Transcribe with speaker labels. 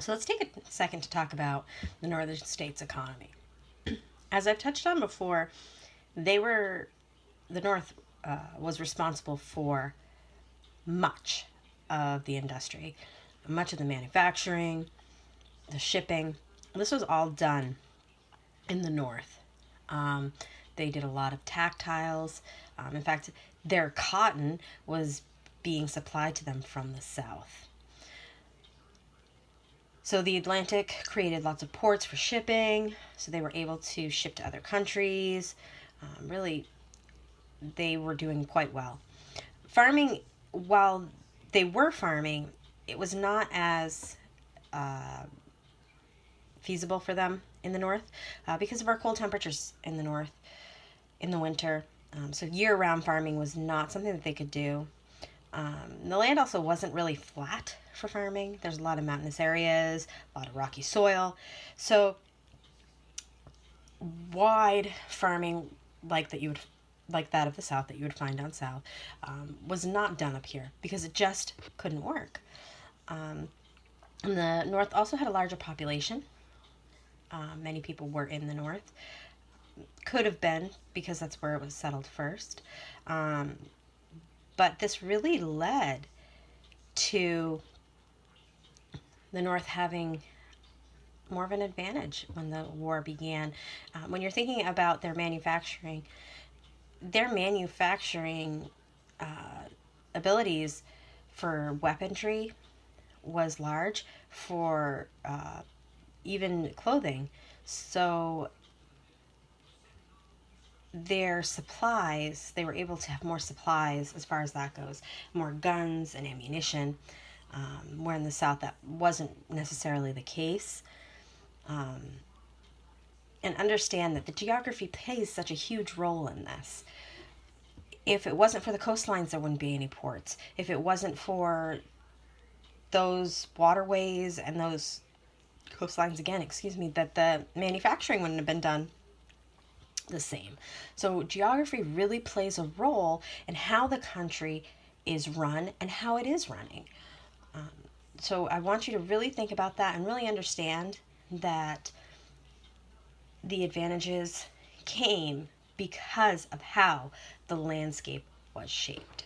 Speaker 1: So let's take a second to talk about the northern states' economy. As I've touched on before, they were the North was responsible for much of the industry, much of the manufacturing, the shipping. This was all done in the North. Um, they did a lot of tactiles. In fact, their cotton was being supplied to them from the South. So the Atlantic created lots of ports for shipping, so they were able to ship to other countries. Really, they were doing quite well. Farming, while they were farming, it was not as uh, feasible for them in the north because of our cold temperatures in the north in the winter. So year round farming was not something that they could do. The land also wasn't really flat for farming. There's a lot of mountainous areas, a lot of rocky soil. So wide farming like that of the south that you would find down south was not done up here because it just couldn't work. And the north also had a larger population. Many people were in the north. Could have been because that's where it was settled first. Um, but this really led to the north having more of an advantage when the war began. When you're thinking about their manufacturing abilities for weaponry was large, for even clothing. So their supplies, they were able to have more supplies as far as that goes, more guns and ammunition, where in the South that wasn't necessarily the case. Um, and understand that the geography plays such a huge role in this. If it wasn't for the coastlines, there wouldn't be any ports. If it wasn't for those waterways and those coastlines again, excuse me, that the manufacturing wouldn't have been done the same. So geography really plays a role in how the country is run and how it is running. Um, so I want you to really think about that and really understand that the advantages came because of how the landscape was shaped.